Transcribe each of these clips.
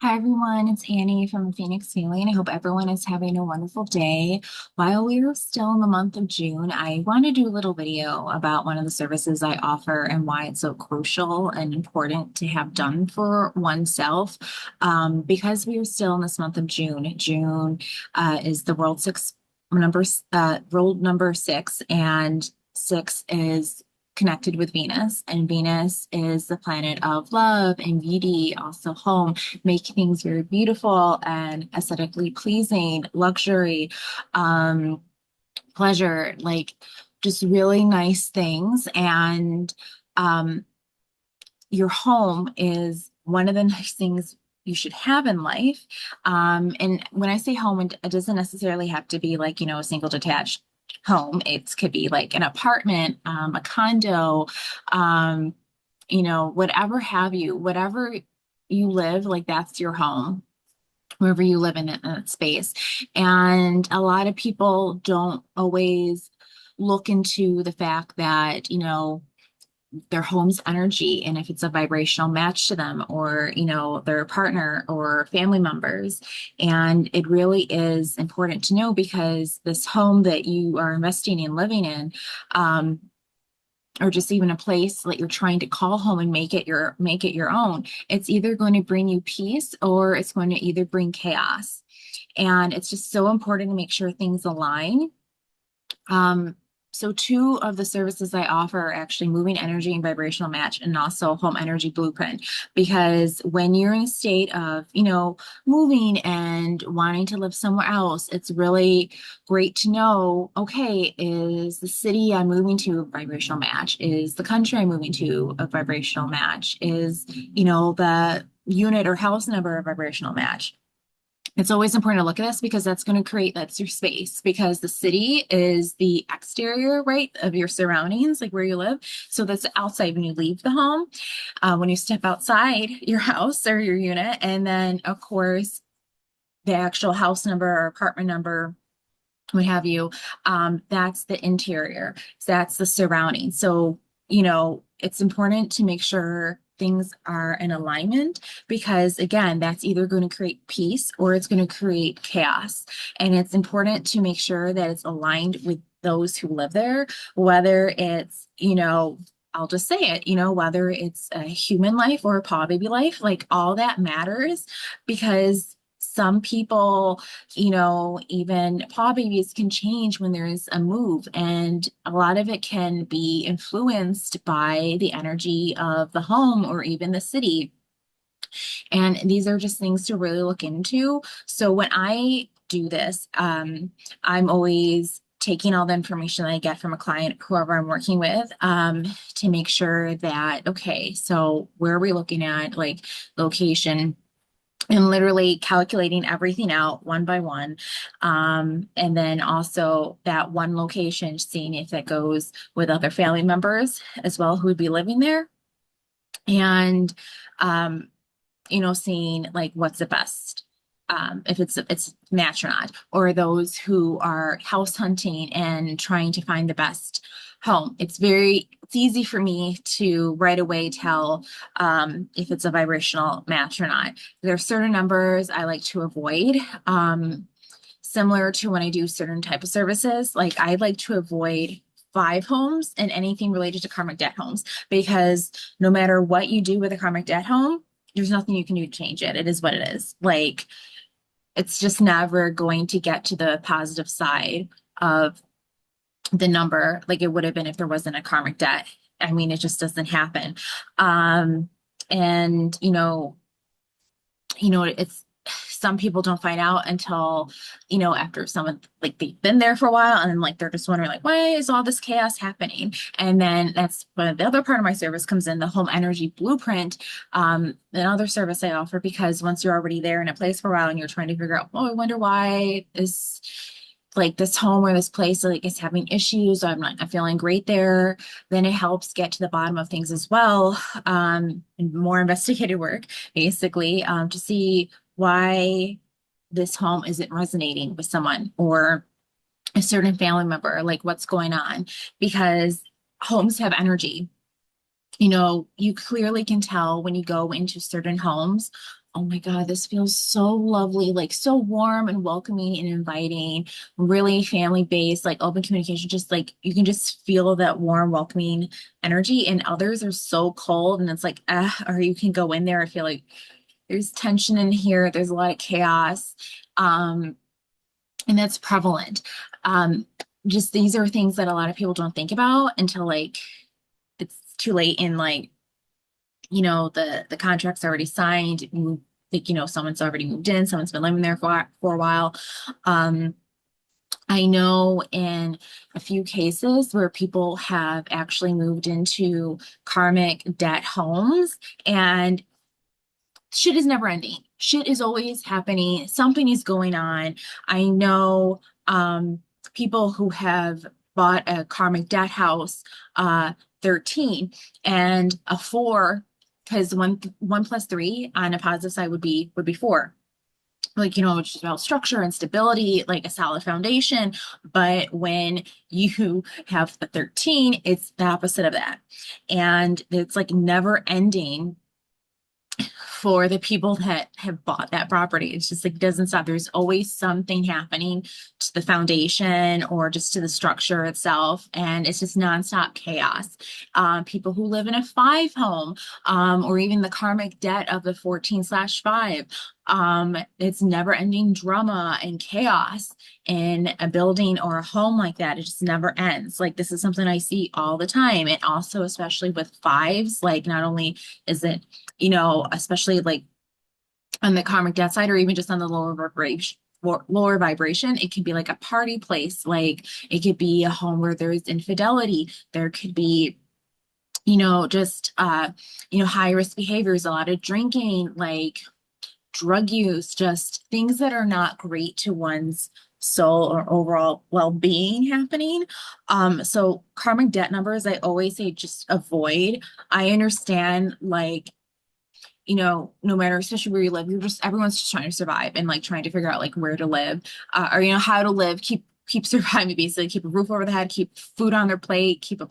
Hi everyone, it's Annie from Phoenix Healing. I hope everyone is having a wonderful day. While we are still in the month of June, I want to do a little video about one of the services I offer and why it's so crucial and important to have done for oneself. Because we are still in this month of June. June is the world number six, and six is connected with Venus, and Venus is the planet of love and beauty, also home, make things very beautiful and aesthetically pleasing, luxury, um, pleasure, like just really nice things. And um, your home is one of the nice things you should have in life. And when I say home, it doesn't necessarily have to be like, a single detached home. It could be like an apartment, a condo, um, whatever have you, whatever you live, like that's your home, wherever you live in that space. And a lot of people don't always look into the fact that, their home's energy and if it's a vibrational match to them or, their partner or family members. And it really is important to know because this home that you are investing in, living in, um, or just even a place that you're trying to call home and make it your own, it's either going to bring you peace or it's going to either bring chaos. And it's just so important to make sure things align. um, so two of the services I offer are actually moving energy and vibrational match and also home energy blueprint. Because when you're in a state of, moving and wanting to live somewhere else, it's really great to know, okay, is the city I'm moving to a vibrational match? Is the country I'm moving to a vibrational match? Is, the unit or house number a vibrational match? It's always important to look at this because that's your space, because the city is the exterior, right, of your surroundings, like where you live. So that's outside when you leave the home, when you step outside your house or your unit. And then, of course, the actual house number or apartment number, what have you, that's the interior. So that's the surrounding. So, it's important to make sure things are in alignment because, again, that's either going to create peace or it's going to create chaos. And it's important to make sure that it's aligned with those who live there, whether it's, I'll just say it, whether it's a human life or a paw baby life, like all that matters because some people, even paw babies can change when there's a move, and a lot of it can be influenced by the energy of the home or even the city. And these are just things to really look into. So when I do this, I'm always taking all the information that I get from a client, whoever I'm working with, to make sure that, okay, so where are we looking at, like location? And literally calculating everything out one by one. And then also that one location, seeing if it goes with other family members as well who would be living there. And, um, seeing like what's the best. If it's match or not, or those who are house hunting and trying to find the best home. It's easy for me to right away tell if it's a vibrational match or not. There are certain numbers I like to avoid. Similar to when I do certain type of services, like I like to avoid five homes and anything related to karmic debt homes because no matter what you do with a karmic debt home, there's nothing you can do to change it. It is what it is. Like it's just never going to get to the positive side of the number like it would have been if there wasn't a karmic debt. I mean, it just doesn't happen. Um, and it's some people don't find out until, after someone like they've been there for a while and like they're just wondering like, why is all this chaos happening? And then that's when the other part of my service comes in, the home energy blueprint, another service I offer because once you're already there in a place for a while and you're trying to figure out, oh, I wonder why is like this home or this place like is having issues, I'm not feeling great there, then it helps get to the bottom of things as well, and more investigative work basically, to see why this home isn't resonating with someone or a certain family member, like what's going on, because homes have energy. You clearly can tell when you go into certain homes oh my God, this feels so lovely, like so warm and welcoming and inviting, really family based, like open communication, just like you can just feel that warm, welcoming energy. And others are so cold, and it's like, or you can go in there and feel like there's tension in here, there's a lot of chaos. Um, and that's prevalent. Um, just these are things that a lot of people don't think about until like it's too late in like the contract's already signed. You think someone's already moved in, someone's been living there for a while. Um, I know in a few cases where people have actually moved into karmic debt homes, and shit is never ending. Shit is always happening. Something is going on. I know people who have bought a karmic debt house, 13 and a four, because one plus three on a positive side would be four. Like, it's just about structure and stability, like a solid foundation. But when you have the 13, it's the opposite of that. And it's like never ending for the people that have bought that property. It's just like doesn't stop. There's always something happening to the foundation or just to the structure itself, and it's just nonstop chaos. People who live in a five home, or even the karmic debt of the 14/5. It's never ending drama and chaos in a building or a home like that. It just never ends. Like this is something I see all the time. And also, especially with fives, like not only is it especially like on the karmic death side or even just on the lower vibration, it can be like a party place. Like it could be a home where there's infidelity. There could be, just high risk behaviors, a lot of drinking, like drug use, just things that are not great to one's soul or overall well-being happening. So karmic debt numbers, I always say just avoid. I understand like no matter, especially where you live, everyone's just trying to survive and like trying to figure out like where to live, or how to live, keep surviving, basically keep a roof over the head, keep food on their plate, keep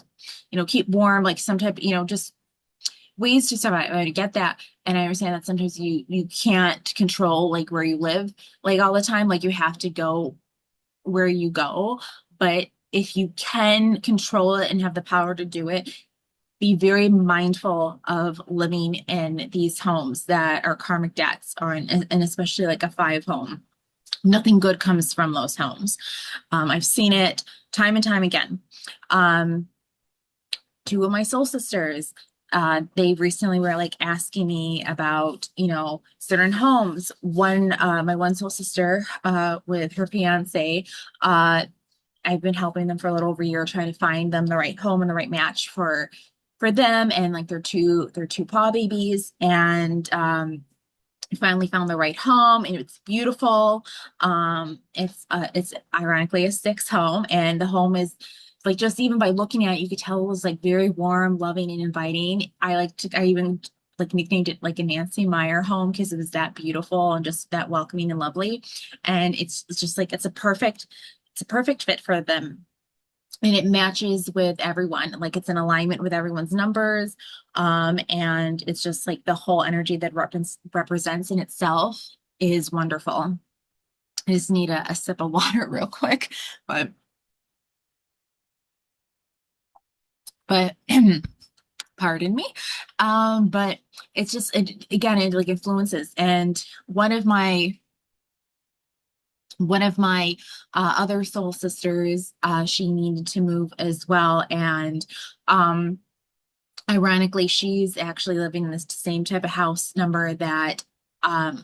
warm, like some type, just ways to survive. I get that. And I understand that sometimes you can't control like where you live, like all the time, like you have to go where you go. But if you can control it and have the power to do it, be very mindful of living in these homes that are karmic debts or and especially like a five home. Nothing good comes from those homes. I've seen it time and time again. Um, Two of my soul sisters, they recently were like asking me about, certain homes. My one soul sister, with her fiance, I've been helping them for a little over a year, trying to find them the right home and the right match for them and like their two paw babies. And I finally found the right home, and it's beautiful. It's ironically a six home, and the home is like just even by looking at it, you could tell it was like very warm, loving, and inviting. I even like nicknamed it like a Nancy Meyer home because it was that beautiful and just that welcoming and lovely. And it's just like it's a perfect fit for them, and it matches with everyone, like it's in alignment with everyone's numbers. And it's just like the whole energy that represents in itself is wonderful. I just need a sip of water real quick, but but pardon me. But it's just again, it like influences. And one of my other soul sisters, she needed to move as well. And ironically, she's actually living in this same type of house number that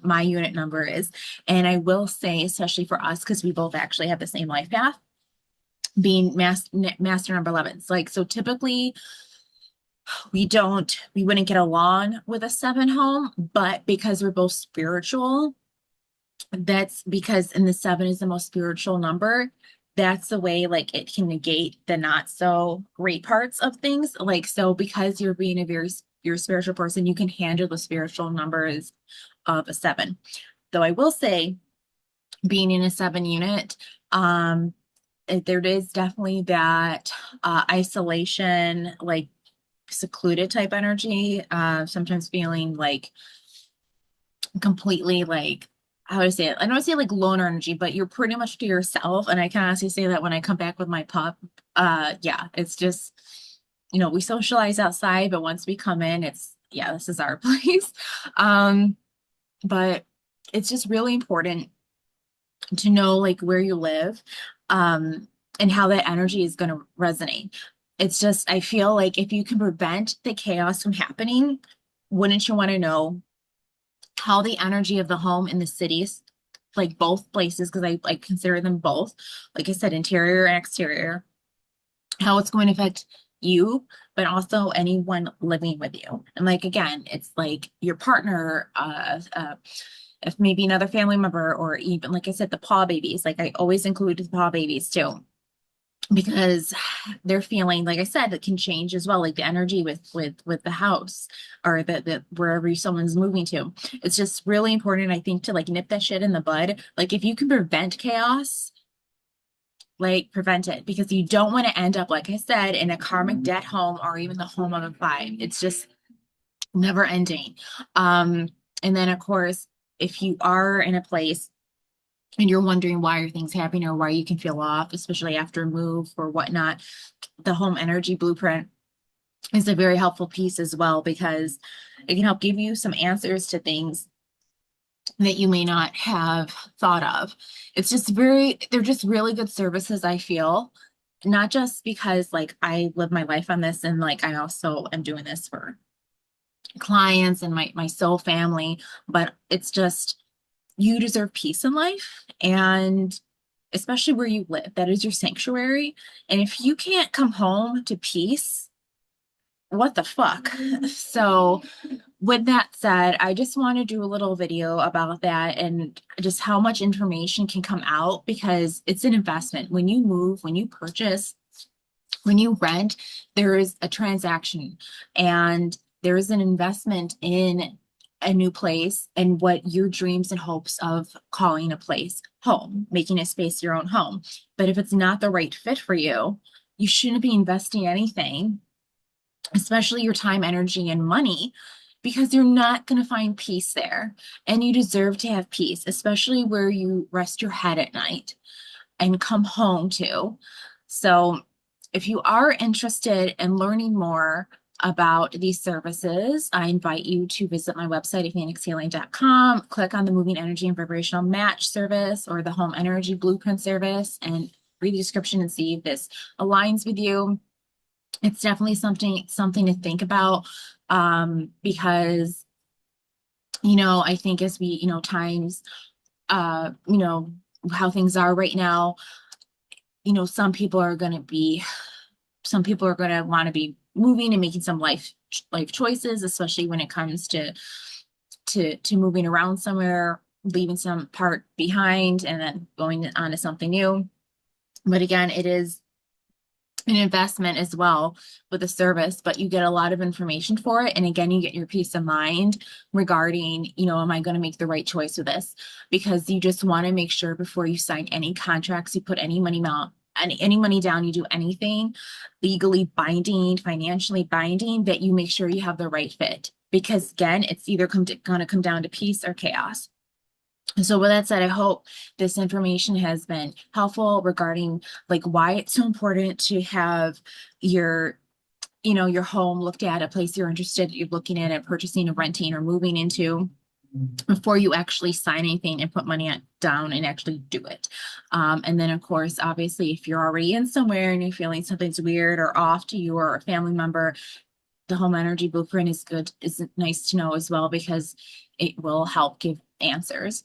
my unit number is. And I will say, especially for us, because we both actually have the same life path, being master number 11s. Like, so typically we wouldn't get along with a seven home, but because we're both spiritual, that's because, and the seven is the most spiritual number. That's the way like it can negate the not so great parts of things. Like, so because you're being you're a spiritual person, you can handle the spiritual numbers of a seven. Though I will say, being in a seven unit, there is definitely that isolation, like secluded type energy, sometimes feeling like completely like, how do I say it? I don't want to say like loner energy, but you're pretty much to yourself. And I can honestly say that when I come back with my pup, yeah, it's just, we socialize outside, but once we come in, it's, yeah, this is our place. Um, but it's just really important to know like where you live, and how that energy is going to resonate. It's just, I feel like if you can prevent the chaos from happening, wouldn't you want to know how the energy of the home in the cities, like both places, because I consider them both, like I said, interior and exterior, how it's going to affect you, but also anyone living with you. And like again, it's like your partner, if maybe another family member, or even like I said, the paw babies. Like I always include the paw babies too, because they're feeling, like I said, it can change as well, like the energy with the house, or the wherever someone's moving to. It's just really important, I think, to like nip that shit in the bud. Like if you can prevent chaos, like prevent it, because you don't want to end up, like I said, in a karmic debt home, or even the home of a five. It's just never ending. um and then of course, if you are in a place and you're wondering why are things happening, or why you can feel off, especially after a move or whatnot, the home energy blueprint is a very helpful piece as well, because it can help give you some answers to things that you may not have thought of. They're just really good services, I feel, not just because like I live my life on this, and like I also am doing this for clients and my soul family, but it's just, you deserve peace in life, and especially where you live, that is your sanctuary. And if you can't come home to peace, what the fuck? So, with that said, I just want to do a little video about that, and just how much information can come out, because it's an investment. When you move, when you purchase, when you rent, there is a transaction, and there is an investment in a new place, and what your dreams and hopes of calling a place home, making a space your own home. But if it's not the right fit for you, you shouldn't be investing anything, especially your time, energy, and money, because you're not going to find peace there. And you deserve to have peace, especially where you rest your head at night and come home to. So, if you are interested in learning more about these services, I invite you to visit my website at phoenixhealing.com, click on the Moving Energy and Vibrational Match service, or the Home Energy Blueprint service, and read the description and see if this aligns with you. It's definitely something to think about, because I think as we, times, how things are right now, some people are going to be, some people are going to want to be moving and making some life choices, especially when it comes to moving around somewhere, leaving some part behind and then going on to something new. But again, it is an investment as well with a service, but you get a lot of information for it. And again, you get your peace of mind regarding, am I going to make the right choice with this? Because you just want to make sure before you sign any contracts, you put any money amount, any money down, you do anything legally binding, financially binding, that you make sure you have the right fit. Because again, it's either going to come down to peace or chaos. So with that said, I hope this information has been helpful regarding like why it's so important to have your, your home looked at, a place you're interested, you're looking at it, purchasing or renting or moving into, before you actually sign anything and put money down and actually do it. And then of course, obviously, if you're already in somewhere and you're feeling something's weird or off to you or a family member, the home energy blueprint is nice to know as well, because it will help give answers.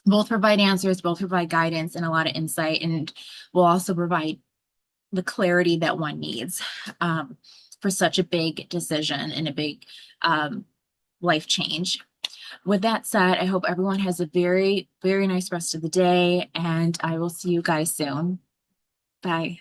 Both provide answers, both provide guidance and a lot of insight, and will also provide the clarity that one needs, for such a big decision and a big, life change. With that said, I hope everyone has a very, very nice rest of the day, and I will see you guys soon. Bye.